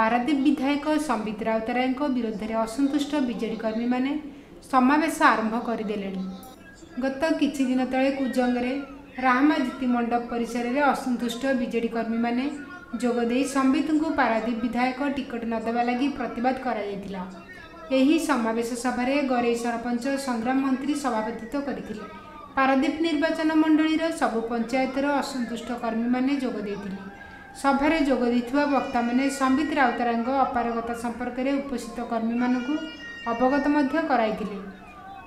पारादीप विधायक संबित राउतराय विरोध में असंतुष्ट बीजेडी कर्मी माने समावेश आरंभ करदे। गत किछि दिन तले कुजंगे राहमा जीति मंडप परिसर में असंतुष्ट बीजेडी कर्मी माने जोगदे संबित को पारादीप विधायक टिकट न देवा लगी प्रतिवाद करा। एही समावेश सभारे गरई सरपंच संग्राम मंत्री सभापतित्व करथिले। पारादीप निर्वाचन मंडलीर सबु पंचायतर असंतुष्ट कर्मी माने जोग देथिले। सभारे जोग देथिबा वक्ता माने संबित राउतराय अपारगता संपर्क में उपस्थित कर्मी मानकु अवगत मध्य कराइथिले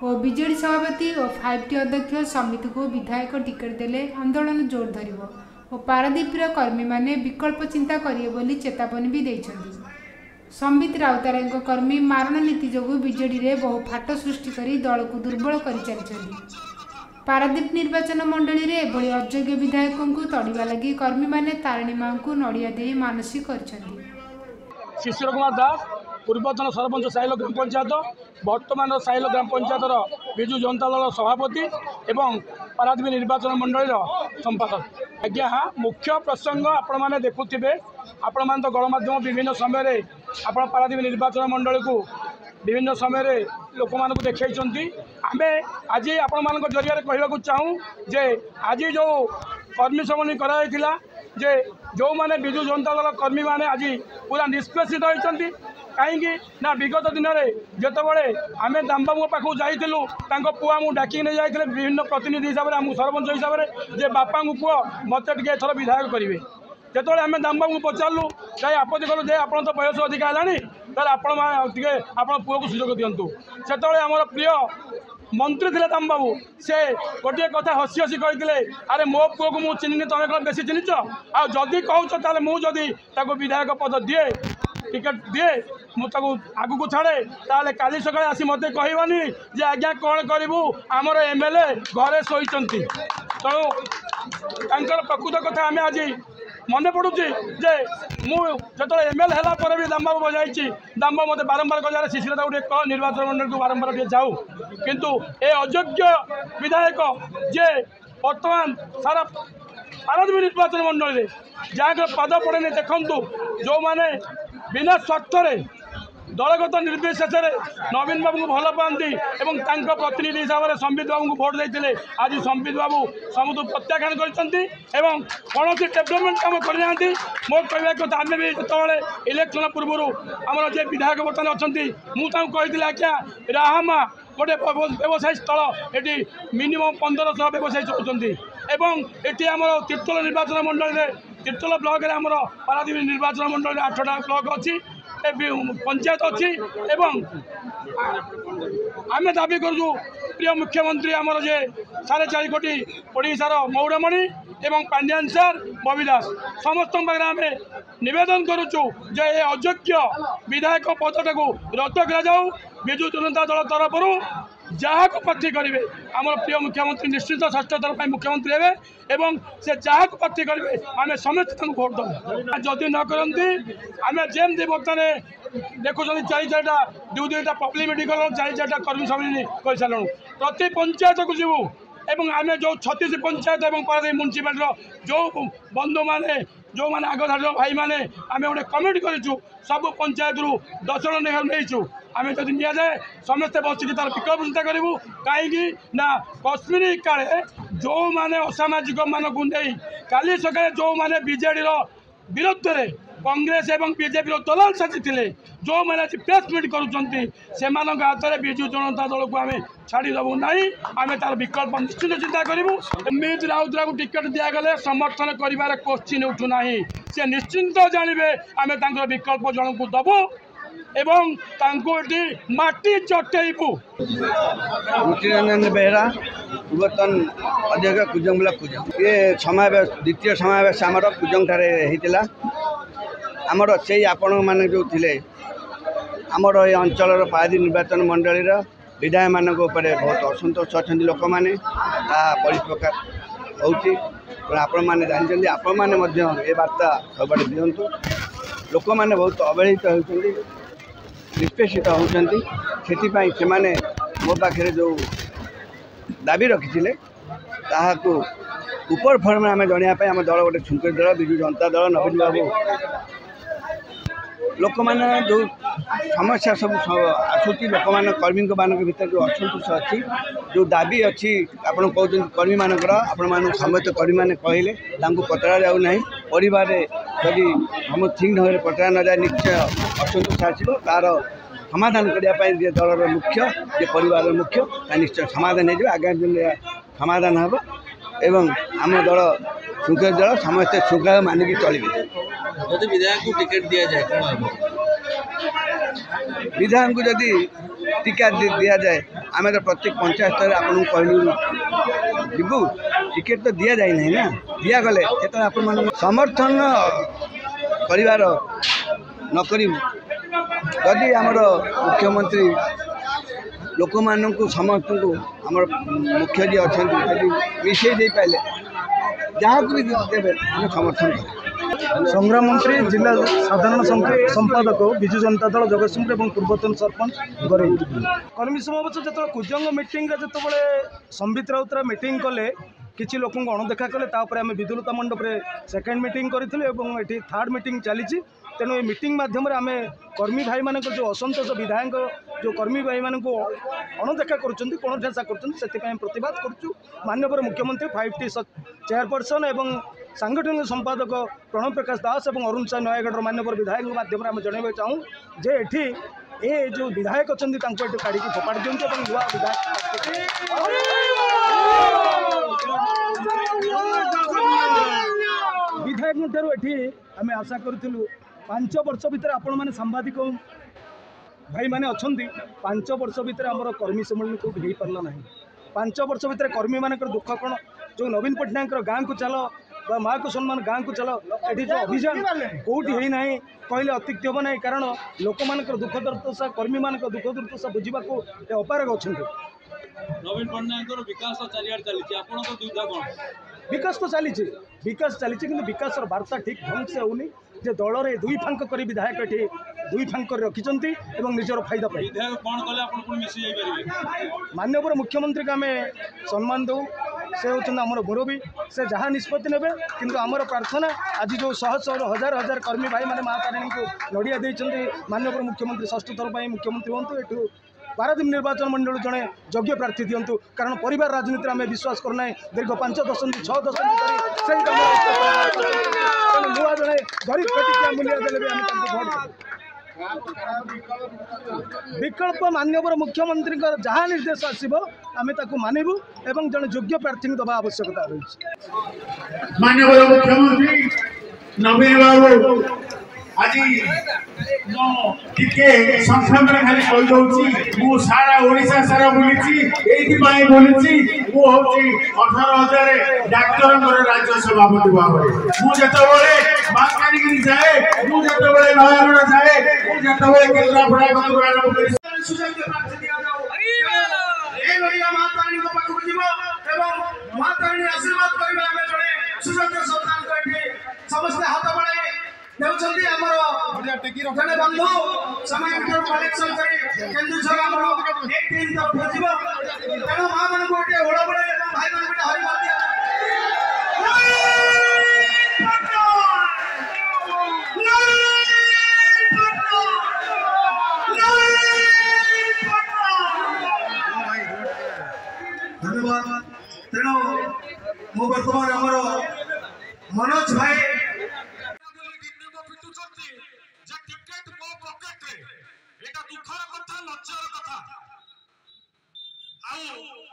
और बीजेडी सभापति और 5T अध्यक्ष समिति को विधायक टिकट देले आंदोलन जोर धरिबो और पारादीपर कर्मी माने विकल्प चिंता करिए बोली चेतावनी भी देइछन्ति। संबित राउतराय कर्मी मारण नीति जोगु बीजेडी रे बहु फाट सृष्टि करी दल को दुर्बल करि चलिछन्ति। पारादीप निर्वाचन मंडली रे एभली अयोग्य विधायकों को तड़िबा लगी कर्मी माने तारिणी मां को नड़िया दे मानसिक करछन्ति। शिशिर कुमार दास पूर्वतन सरपंच साइल ग्राम पंचायत वर्तमान साइल ग्राम पंचायतर विजु जनता दल सभापति एवं पारादीप निर्वाचन मंडलीर संपादक। आज्ञा हाँ मुख्य प्रसंग आपण मैंने देखुवे आपण मैंने तो गणमाध्यम विभिन्न समय आपण पारादीप निर्वाचन मंडली को विभिन्न समय लोक मान देखते आम आज आपण मान जरिया कहवाक चाहूँ जे आज जो कर्मी समन्वय कराइला जे जो माने विजु जनता दल कर्मी माने आज पूरा निष्पेषित होती कहीं ना विगत दिन में जितेबाला आम दामबाबू पाखु जाइलु पुआ मुझे डाकिक नहीं जाते विभिन्न प्रतिनिधि हिसाब से आम सरपंच हिसाब से जे बापा पुआ मत टे एथर विधायक करेंगे जो आम दामबाबू पचारू जाए आपत्ति कलु जे आप तो बयस अधिक है आप पुआ को सुजोग दिंतु से आम प्रिय मंत्री थे दामबाबू से गोटे कथा हसी हसी कहते अरे मो पुआ को मुझे चिन्हनी तुम कौन बेसी चिन्हच आदि कहते मुझे विधायक पद दिए टिकेट दिए मुझे आगू को छाड़े ताले काली सकाଳେ आसी मत कहवानी जे आज्ञा कौन करूँ आमर एमएलए घरे शोचती तेणु प्रकृत कथा आम आज मन पड़ुची जे मुझे एमएलए है भी दामबाबू बजाई दामबाबू मत बारंबार कह शिशिर गोटे कह निर्वाचन मंडल को बारंबार टे जाऊ किंतु ए अयोग्य विधायक जे बर्तमान सारा पारादीप निर्वाचन मंडल जहाँ पद पड़े देखु जो मैंने बिना स्वार्थ दलगत निर्विशेष नवीन बाबू को भल पाती और प्रतिनिधि हिसाब से संबित बाबू को भोट देते आज संबित बाबू समूह प्रत्याख्यान करते कौन डेभलपमेंट कम करना मो कह कथा आम भी जो इलेक्शन पूर्व आम जे विधायक बर्तमान अच्छा मुझे कही आज्ञा राहमा गोटे व्यवसायी स्थल ये मिनिमम 1500 व्यवसायी चलुँच ये आम तीर्तोल निर्वाचन मंडल में तीर्तोल ब्लॉक में आम पारादीप निर्वाचन मंडल में 8टा ब्लॉक अच्छी पंचायत अच्छी आम दाबी करूँ प्रिय मुख्यमंत्री आमर जे 4.5 कोटी ओडिशार मौड़मणि एवं पांड्यान सर बबी दास समस्त पाखे आम नवेदन करुचु जे अयोग्य विधायक पदटा को रद्द कर विजु जनता दल तरफ जहाँ को प्रार्थी करेंगे आम प्रिय मुख्यमंत्री निश्चित 6ठ थर पर मुख्यमंत्री हे एवं से जहाँ को प्रार्थी करेंगे आम समस्त भोट दबू जदि न करती आम जमी बर्तमान देखुं 4-4टा 2-2टा पब्लिक मेडिकल 4-4टा कर्मी सम्मिलन कर सारूँ प्रति पंचायत को जीवु एवं आम जो 36 पंचायत और पारादीप म्युनिसिपालिटी जो बंधु मैंने जो मैंने आग धार भाई मैंने आम गोटे कमिटी करूँ सब पंचायत रू 10 जन नहीं आम जब नि जाए समस्ते बसिक तार विकल्प चिंता करूँ कहीं ना कश्मीर काले जो मैंने असामाजिक मानक नहीं काली सकाଳେ जो मैंने बीजेडी विरोध में कांग्रेस एवं बीजेपी दलाल साथी थे जो मैंने आज प्रेस मीट करुँच हाथ में विजु जनता दल को आम छाड़देबू ना आम तार विकल्प निश्चित चिंता करूँ संबित राउतराय को टिकेट दिगले समर्थन कर क्वेश्चन उठूना सी निश्चिंत जानवे आम विकल्प जन को दबू एवं माटी चटेबू। मुक्तिरंजन बेहरा पूर्वतन अध्यक्ष कुजंग ब्लॉक कुजंग ये समावेश द्वितीय समावेश आमर कुजंग ठारे होता आमर से आपण मैंने जो थे आमर ये अंचल पारादीप निर्वाचन मंडलीर विधायक मान बहुत असंतोष अच्छा लोक मैंने परिप्रकार होपण मैंने जानते आपण मैंने ये वार्ता सब दिंतु लोक मैंने बहुत अवहेलित होती निष्पेषित होती से मो पाखे जो दाबी रखी ऊपर फर्म आम जनवाई आम दल गोटे छुंकरी दल विजु जनता दल नवीन बाबू लोक मैंने जो समस्या सब आसूँ लोक मान कर्मी भर जो असंतोष अच्छी जो दाबी अच्छी आपड़ कहते कर्मी मानकर आपण मान समस्त कर्मी मैंने कहले पचरा जाऊना परिवार जदि हम ठीक ढंग से पचरा न जाए निश्चय असंतोष आसो तार समाधान करने दलर मुख्य जे परिवार मुख्य निश्चय समाधान हो आगामी दिन समाधान हम एवं आम दल शृंखला दल समस्ते शृंखला मानिक चलिए। जदि विधायक को टिकेट दि जाए कौन विधायक को जदि टिकेट दि जाए आम तो प्रत्येक पंचायत स्तर आपन कहलु जीवु टिकेट तो दि जाए ना दिगले जो आप समर्थन परिवार नक जदि आमर मुख्यमंत्री लोक मान समस्त को आमर मुख्य जी अच्छा मिसई दे पारे जहाँ भी देवे हम समर्थन करें। संग्राम मंत्री जिला साधारण संपादक विजु जनता दल जगतसिंहपुर और पूर्वतन सरपंच गौरव कर्मी समावेश जो कुजंग मीटिंग जो संबित राउतराय मीटिंग कले किसी लोक अणदेखा कले आम विदुलता मंडप में सेकेंड मीटिंग करूँ ये थर्ड मीटिंग चली तेणु ये मीटिंग माध्यम आम कर्मी भाई मान जो असंतोष विधायक जो कर्मी भाई मान अणदेखा करणठेसा कर प्रतिवाद करुँ माननीय मुख्यमंत्री 5T चेयरपर्सन एवं सांगठनिक संपादक प्रणव प्रकाश दास और अरुण साय नयागढ़ माननीय विधायक माध्यम आम जनवा चाहूँ जे एठी ए जो विधायक अच्छा काढ़ी फोपाड़ी दिखाते और नुआ विधायक विधायक आम आशा करूँ 5 वर्ष भितर आपण मैंने सांबादिक भाई मैंने अच्छा 5 वर्ष भितर आम कर्मी सम्मेलन कौट हो पारा ना 5 वर्ष भितर कर्मी मान दुख कौन जो नवीन पट्टनायक गाँव को चलो माँ को सम्मान गाँव को चलो ये जो अभियान कौटी होना कहले अत्युक्ति हम ना कारण लोक मान दुख दुर्दशा कर्मी मान दुख दुर्दशा बुझा अपारग अच्छा नवीन पट्टनायक विकास चारिआड चली दुविधा कौन विकास तो चली कि विकास वार्ता ठीक ढंग से होनी जे दल में दुई फांक कर विधायक ये दुई फांक रखिंट निजर फायदा पाई माननीय मुख्यमंत्री को आम सम्मान दौ से होती आमर मुरबी से जहाँ निष्पत्ति ने किंतु आमर प्रार्थना आज जो शह शह हजार हजार कर्मी भाई मैंने माँ तारिणी को नड़िया देते माननीय मुख्यमंत्री षष्ठ थर पर मुख्यमंत्री हूँ एठू पारादीप निर्वाचन मंडल जड़े योग्य प्रार्थी दिंतु कारण परिवार राजनीति में विश्वास करना दीर्घ 5 दशंधि 6 दशंधि नुआ जड़े गरीब प्रतिक्रिया मूल्य देले भी विकल्प माननीय मुख्यमंत्री जहाँ निर्देश आसब आम मानबू एवं जड़े योग्य प्रार्थी दबा आवश्यकता रही। माननीय मुख्यमंत्री नवीन बाबू आज टिके संक्षेप में खाली कहीदे मु सारा ओडिशा सारा बुली बोली मु हूँ 18,000 डाक्तर राज्य सभापति भाव मुझे मालकानगिरी जाए मुझे नयागढ़ जाए मुझे केन्द्रापड़ा समस्त हाथ बढ़ाई जड़े बंधु समय कलेक्शन तेणु माँ मान गोटे ओड़ बड़े भाई मान गोटे हरिबाद धन्यवाद। तेणु मु बर्तमान आमर मनोज भाई दुखर कथा लज्जार कथा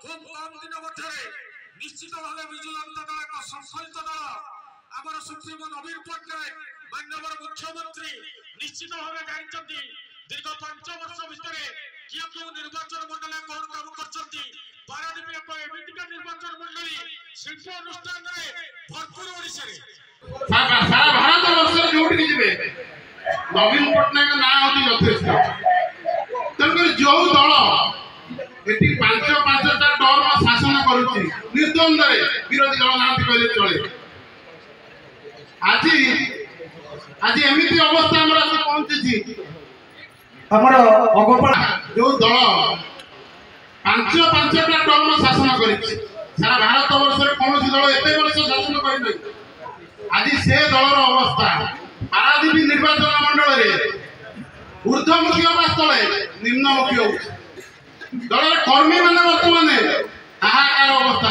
खूब कम दिन मध्य निश्चित भाव विजु जनता दल एक संकलित दल आमर सुप्रीमो नवीन पट्टनायक माननीय मुख्यमंत्री निश्चित भाव जानते दीर्घ 5 वर्ष भितर किए क्यों निर्वाचन मंडल कौन काम कर पारादीप एमतीका निर्वाचन मंडली शिल्प अनुष्ठान भरपूर ओडिशा सारा भारत वर्ष जो नवीन पट्टनायक ना होती यथेष्ट तेणुक जो दल ये 5-5टा टर्म शासन करुच्ची निर्द्वंद्व विरोधी दल ना कहले चले आज एमती अवस्था आम पहुंची जो दल 5-5टा टर्म शासन कर सारा भारत वर्ष कौन दल एत वर्ष शासन कर आज से दलर अवस्था पारादीप निर्वाचन मंडल ऊर्ध्वमुखी हवा स्थले निम्नमुखी हो दल कर्मी मैंने बर्तमान हाहाकार अवस्था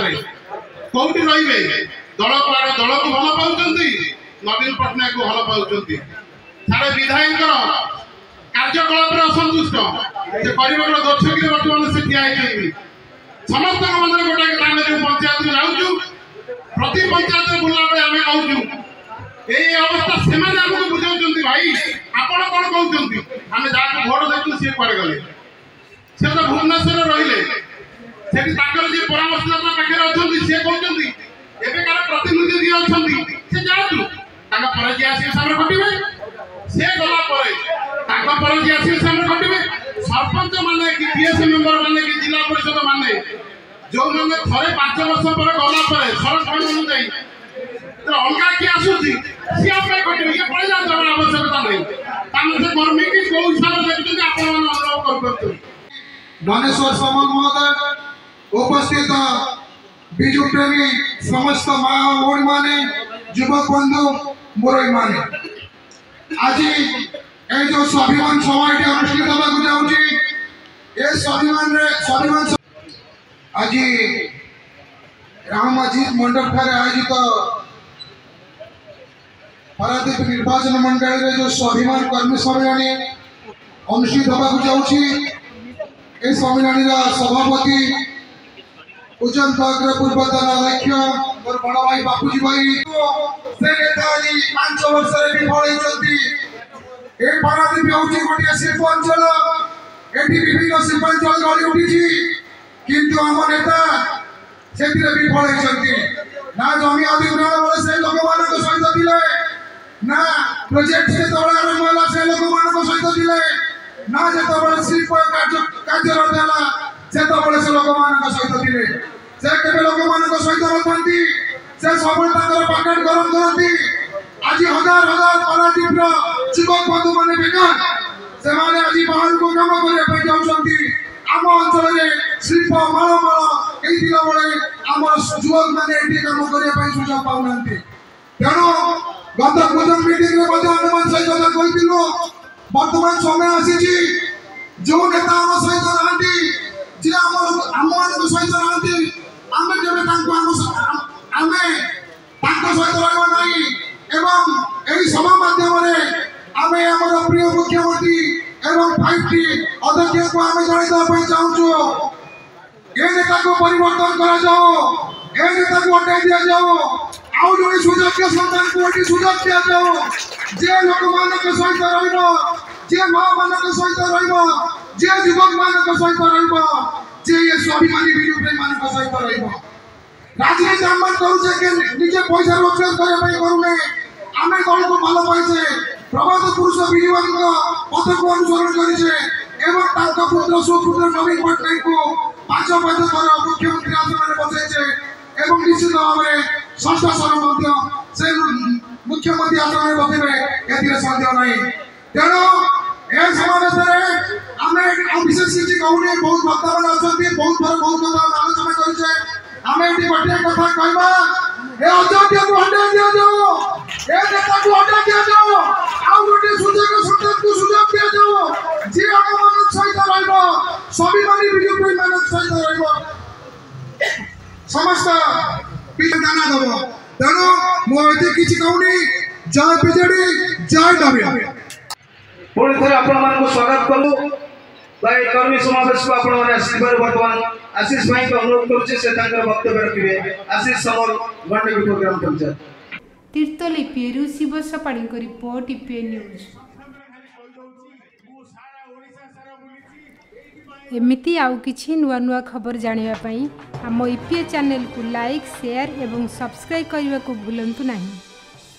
कौटी रे दल कुआड़े दल को भल पाँच नवीन पट्टनायक को भल पाँच सारे विधायक कार्यकलाप असंतुष्ट से गरीब दोषी बर्तमान से ठिया समस्त मन गोटे जो पंचायत जाऊँ प्रति पंचायत बुला आम कहूँ ये अवस्था से बुझाऊँ भाई आपण कौन कहते आम जहाँ भोट देखु सी कुआड़े गले से तो भुवनेश्वर रही जी परामर्शदाता पाखे अच्छा सी कहते एवं प्रतिनिधि जी अच्छा सी जातु जी आसिक सामने घटे सी गला जी आसिक सामने घटे सरपंच माने कि पीएस मेंबर माने कि जिला परिषद माने जो मैंने थे 5 वर्ष पर गला सरकार अनुजाई अलग किए आसूसी सी घटे ये पड़े जाता आवश्यकता नहीं से कर्मी की कौ हिसाब से देखते आप अनुरोध कर मानेश्वर सामल महोदय उपस्थित विजु प्रेमी समस्त माँ भौणी माने युवक बंधु मुरई माने आज ये जो स्वाभिमान सभाटी अनुष्ठित होगा जाऊँगी स्वाभिमान आज राम अजीत मंडप ठारे आयोजित पारादीप निर्वाचन मंडल रे जो स्वाभिमान कर्मी सम्मेलन अनुष्ठित होगा जाऊँगी सम्मेलन सभापति उज्जैन ब्लॉक पूर्वतन अध्यक्ष मोर बड़ भाई बापूजी भाई से नेता आज 5 वर्ष विफल होती पारादीप हूँ गोटे शिल्पांचल ये विभिन्न शिल्पांचल गढ़ी उठी किंतु आम नेता से विफल होती ना जमी अधिग्रहण बेले से लोक मान सहित थे ना प्रोजेक्ट से आरंभ है से लोक मान सहित थे ना जो शिल्प कार्यरत है से से लोक मान सहित थे से केवल लोक मान सहित रखती से सब पैकेट गरम करती आज हजार हजार पारादीप युवक बंधु मैंने बेकार से आज बाहर को कम करने जाऊँगी आम अंचल शिल्प मालमाल ये बेले आम युवक मैंने कम करने सुझाव पाऊना तेणु गत गुजर मीटिंग अनुमान सहित कहूँ बर्तमान समय आसी जो नेता आम सहित नहांती जे आम सहित नहांती आम सहित रहा एवं यही सभा माध्यम आम प्रिय मुख्यमंत्री एवं 5T अध्यक्ष को आम जनता चाहूँ ये नेता को परिवर्तन कर नेता को हटाई दि जाओ आउ जो सुजोग्य सन्तान को ये सुजोग दि जाओ जे लोक मान सहित रे माँ मान सहित रे युवक मान सहित रे ये स्वाभिमानी विजु प्रेमी मान सहित रे राजनीति आम करुचे निजे पैसा रोजगार करने करूने आम दल को भल पाइचे प्रभात पुरुष विजु पथ को अनुसरण कर पुत्र सुपुत्र नवीन पट्टनायक को 5 थर मुख्यमंत्री आसन में बसैचे निश्चित भाव में षष्ठ थर से मुख्यमंत्री आसन में बसैबे ए सन्देह नहीं तेणु ए समावेश आम विशेष किसी कहूनी बहुत वक्ता मैंने अच्छा बहुत थर बहुत कथा आलोचना करें आम ये गोटे कथा कहवा अयोध्या को हटाई दि जाओ नेता को हटाई दि जाओ आउ गोटे सुजोग्य सन्तान को सुजोग दि जाओ जे आम मान सहित स्वाभिमानी विजु प्रेमी मान सहित समस्त दाना दब तेणु मुझे किसी कहूनी जय बीजेडी जय नवीन पुणी थे आपण स्वागत कलु भाई कर्मी समावेश को आपण मैंने आशीर्वाद बर्तमान आशीष भाई को अनुरोध करुचे से वक्तव्य रखिए आशीष समर गंडकी प्रोग्राम पंचायत तीर्थल ईपीएरू शिव सपाड़ी को रिपोर्ट ईपीए न्यूज एमिती आउ किछि नुआ नुआ खबर जानिबा पई हम ईपीए चैनल को लाइक शेयर एवं सब्सक्राइब करने को भूलंतु नहीं।